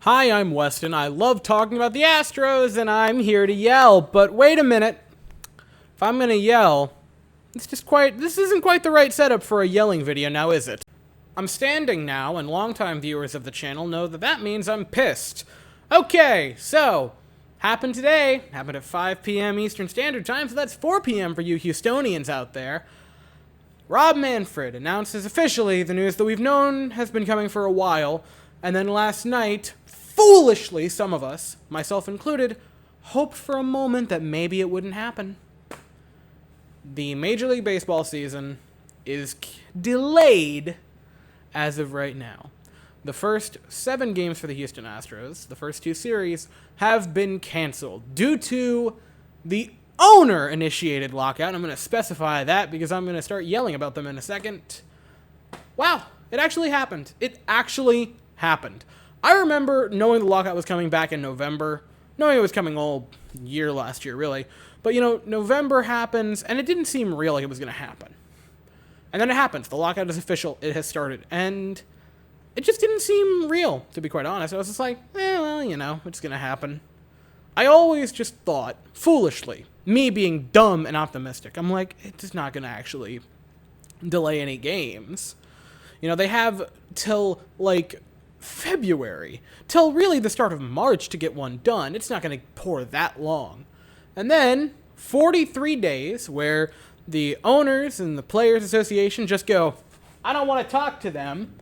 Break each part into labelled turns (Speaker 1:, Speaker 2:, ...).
Speaker 1: Hi, I'm Weston. I love talking about the Astros, and I'm here to yell. But wait a minute. If I'm gonna yell, this isn't quite the right setup for a yelling video, now is it? I'm standing now, and longtime viewers of the channel know that means I'm pissed. Okay, so, happened today, happened at 5 p.m. Eastern Standard Time, so that's 4 p.m. for you Houstonians out there. Rob Manfred announces officially the news that we've known has been coming for a while, and then last night, foolishly, some of us, myself included, hoped for a moment that maybe it wouldn't happen. The Major League Baseball season is delayed as of right now. The first 7 games for the Houston Astros, the first 2 series, have been canceled due to the owner-initiated lockout. I'm going to specify that because I'm going to start yelling about them in a second. Wow, it actually happened. It actually happened. I remember knowing the lockout was coming back in November, knowing it was coming all year last year, really. But, November happens, and it didn't seem real like it was going to happen. And then it happens. The lockout is official. It has started. And it just didn't seem real, to be quite honest. I was just like, it's going to happen. I always just thought, foolishly, me being dumb and optimistic, I'm like, it's not going to actually delay any games. They have till, February, till really the start of March to get one done. It's not going to pour that long. And then 43 days where the owners and the Players Association just go, I don't want to talk to them.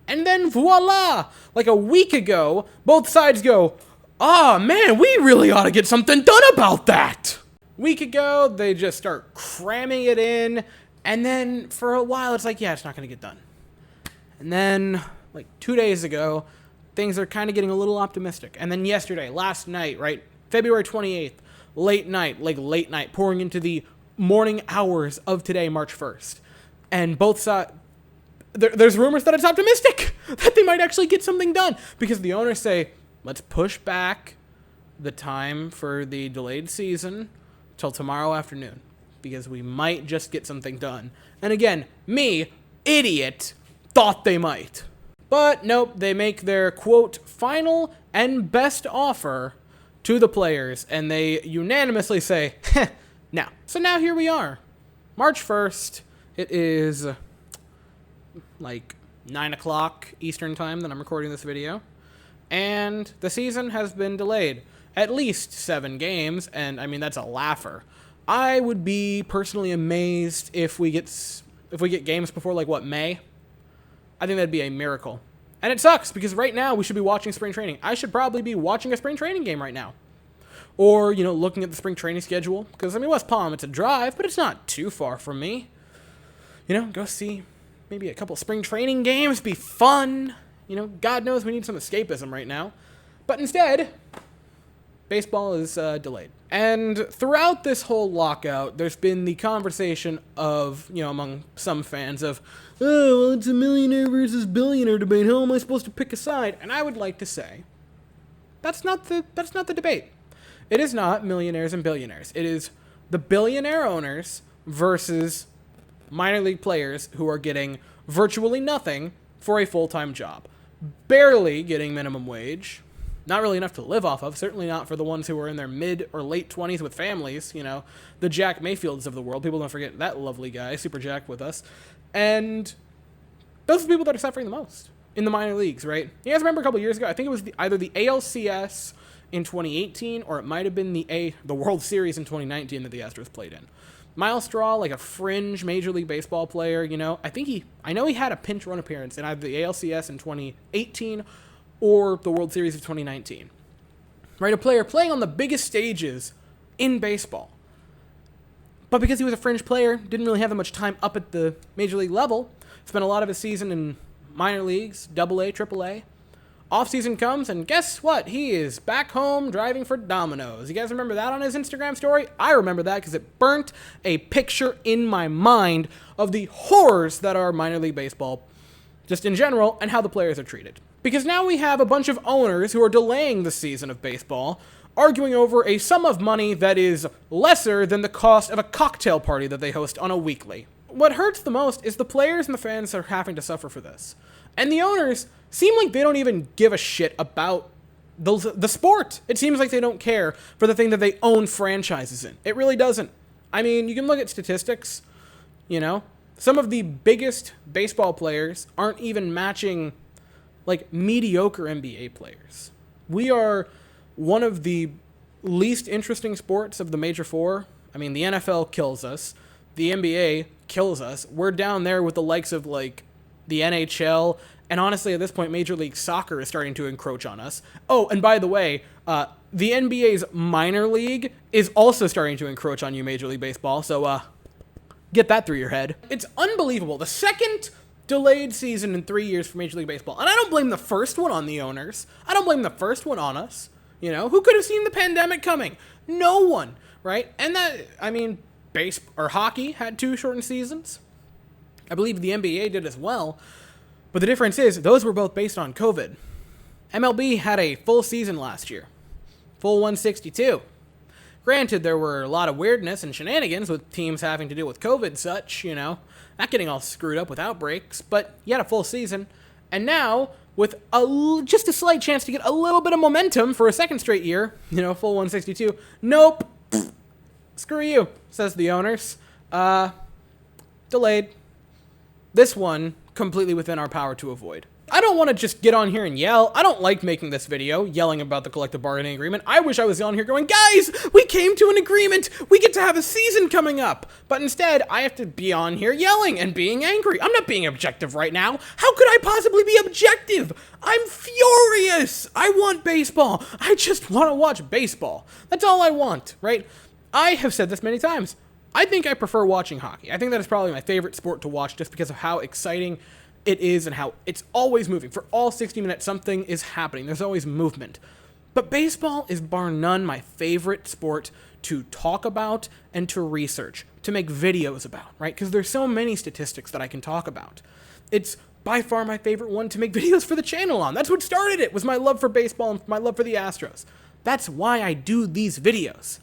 Speaker 1: And then voila, like a week ago, both sides go, oh man, we really ought to get something done about that. Week ago, they just start cramming it in. And then for a while, it's like, yeah, it's not going to get done. And then 2 days ago, things are kind of getting a little optimistic. And then yesterday, last night, right, February 28th, late night, pouring into the morning hours of today, March 1st. And both sides, there's rumors that it's optimistic, that they might actually get something done. Because the owners say, let's push back the time for the delayed season till tomorrow afternoon. Because we might just get something done. And again, me, idiot, thought they might. But nope, they make their, quote, final and best offer to the players, and they unanimously say, no. So now here we are. March 1st, it is 9 o'clock Eastern time that I'm recording this video, and the season has been delayed. At least 7 games, and I mean, that's a laugher. I would be personally amazed if we get games before, May. I think that'd be a miracle. And it sucks, because right now we should be watching spring training. I should probably be watching a spring training game right now. Or, looking at the spring training schedule. Because, West Palm, it's a drive, but it's not too far from me. Go see maybe a couple spring training games, be fun. God knows we need some escapism right now. But instead, baseball is delayed. And throughout this whole lockout, there's been the conversation of, among some fans of, oh, well, it's a millionaire versus billionaire debate. How am I supposed to pick a side? And I would like to say, that's not the debate. It is not millionaires and billionaires. It is the billionaire owners versus minor league players who are getting virtually nothing for a full-time job. Barely getting minimum wage. Not really enough to live off of, certainly not for the ones who are in their mid or late 20s with families, the Jack Mayfields of the world. People don't forget that lovely guy, Super Jack, with us. And those are the people that are suffering the most in the minor leagues, right? You guys remember a couple years ago, I think it was either the ALCS in 2018 or it might have been the World Series in 2019 that the Astros played in. Miles Straw, a fringe Major League Baseball player, I know he had a pinch run appearance in either the ALCS in 2018 or the World Series of 2019. Right? A player playing on the biggest stages in baseball. But because he was a fringe player, didn't really have that much time up at the Major League level, spent a lot of his season in minor leagues, AA, AAA. Off-season comes, and guess what? He is back home driving for Domino's. You guys remember that on his Instagram story? I remember that because it burnt a picture in my mind of the horrors that are minor league baseball, just in general, and how the players are treated. Because now we have a bunch of owners who are delaying the season of baseball, arguing over a sum of money that is lesser than the cost of a cocktail party that they host on a weekly. What hurts the most is the players and the fans are having to suffer for this. And the owners seem like they don't even give a shit about the sport. It seems like they don't care for the thing that they own franchises in. It really doesn't. I mean, you can look at statistics, you know. Some of the biggest baseball players aren't even matching, like, mediocre NBA players. We are one of the least interesting sports of the major four. I mean, the NFL kills us. The NBA kills us. We're down there with the likes of, like, the NHL, and honestly, at this point, Major League Soccer is starting to encroach on us. Oh, and by the way, the NBA's minor league is also starting to encroach on you, Major League Baseball, so, get that through your head. It's unbelievable. The second delayed season in 3 years for Major League Baseball. And I don't blame the first one on the owners. I don't blame the first one on us. You know, who could have seen the pandemic coming? No one, right? And that, I mean, hockey had 2 shortened seasons. I believe the NBA did as well. But the difference is, those were both based on COVID. MLB had a full season last year. Full 162. Granted, there were a lot of weirdness and shenanigans with teams having to deal with COVID and such, you know, not getting all screwed up with outbreaks, but you had a full season. And now, with just a slight chance to get a little bit of momentum for a second straight year, you know, full 162, nope, screw you, says the owners. Delayed. This one, completely within our power to avoid. I don't want to just get on here and yell. I don't like making this video, yelling about the collective bargaining agreement. I wish I was on here going, guys, we came to an agreement. We get to have a season coming up. But instead, I have to be on here yelling and being angry. I'm not being objective right now. How could I possibly be objective? I'm furious. I want baseball. I just want to watch baseball. That's all I want, right? I have said this many times. I think I prefer watching hockey. I think that is probably my favorite sport to watch just because of how exciting it is and how it's always moving. For all 60 minutes, something is happening. There's always movement. But baseball is bar none my favorite sport to talk about and to research, to make videos about, right? Because there's so many statistics that I can talk about. It's by far my favorite one to make videos for the channel on. That's what started it, was my love for baseball and my love for the Astros. That's why I do these videos.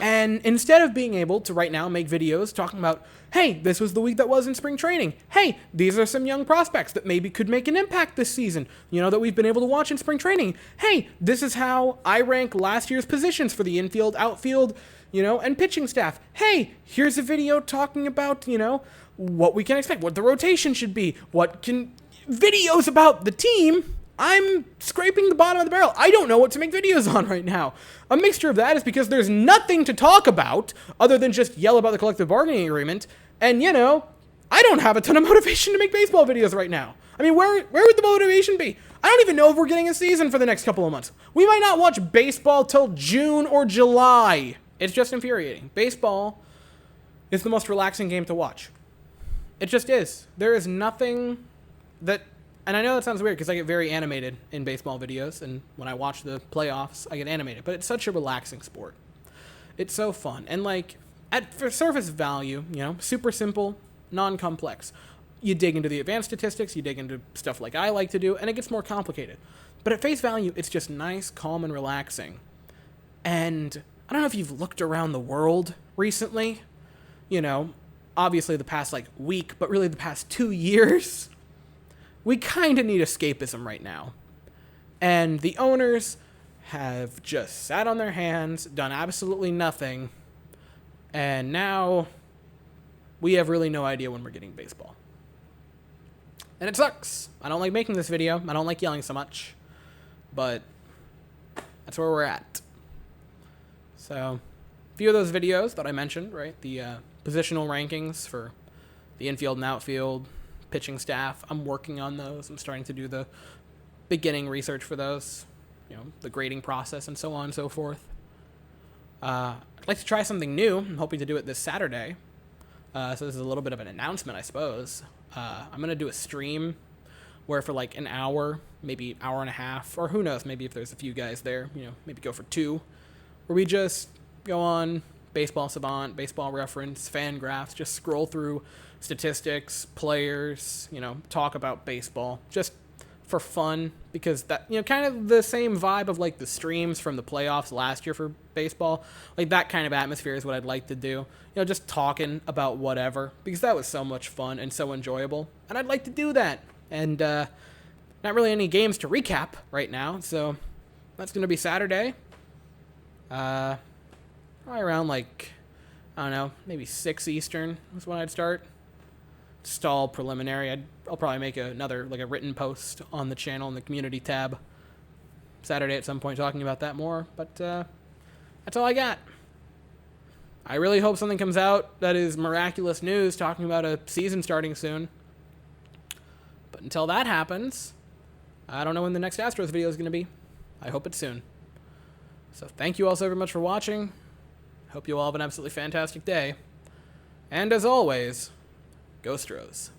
Speaker 1: And instead of being able to right now make videos talking about, hey, this was the week that was in spring training. Hey, these are some young prospects that maybe could make an impact this season, you know, that we've been able to watch in spring training. Hey, this is how I rank last year's positions for the infield, outfield, you know, and pitching staff. Hey, here's a video talking about, you know, what we can expect, what the rotation should be, videos about the team. I'm scraping the bottom of the barrel. I don't know what to make videos on right now. A mixture of that is because there's nothing to talk about other than just yell about the collective bargaining agreement. And, you know, I don't have a ton of motivation to make baseball videos right now. I mean, where would the motivation be? I don't even know if we're getting a season for the next couple of months. We might not watch baseball till June or July. It's just infuriating. Baseball is the most relaxing game to watch. It just is. There is nothing that... And I know that sounds weird because I get very animated in baseball videos, and when I watch the playoffs, I get animated. But it's such a relaxing sport. It's so fun. And, like, for surface value, you know, super simple, non-complex. You dig into the advanced statistics, you dig into stuff like I like to do, and it gets more complicated. But at face value, it's just nice, calm, and relaxing. And I don't know if you've looked around the world recently. You know, obviously the past, like, week, but really the past 2 years... We kind of need escapism right now. And the owners have just sat on their hands, done absolutely nothing, and now we have really no idea when we're getting baseball. And it sucks. I don't like making this video. I don't like yelling so much. But that's where we're at. So, a few of those videos that I mentioned, right? The positional rankings for the infield and outfield, pitching staff. I'm working on those. I'm starting to do the beginning research for those, you know, the grading process and so on and so forth. I'd like to try something new. I'm hoping to do it this Saturday. So this is a little bit of an announcement, I suppose. I'm going to do a stream where for like an hour, maybe hour and a half, or who knows, maybe if there's a few guys there, you know, maybe go for 2, where we just go on Baseball Savant, Baseball Reference, Fangraphs, just scroll through statistics, players, you know, talk about baseball, just for fun, because that, you know, kind of the same vibe of like the streams from the playoffs last year for baseball, like that kind of atmosphere is what I'd like to do, you know, just talking about whatever, because that was so much fun and so enjoyable, and I'd like to do that, and not really any games to recap right now, so That's going to be Saturday. Probably around, like, I don't know, maybe 6 Eastern is when I'd start. Just all preliminary. I'll probably make another, like, a written post on the channel in the community tab Saturday at some point talking about that more. But that's all I got. I really hope something comes out that is miraculous news talking about a season starting soon. But until that happens, I don't know when the next Astros video is going to be. I hope it's soon. So thank you all so very much for watching. Hope you all have an absolutely fantastic day. And as always, go Stros.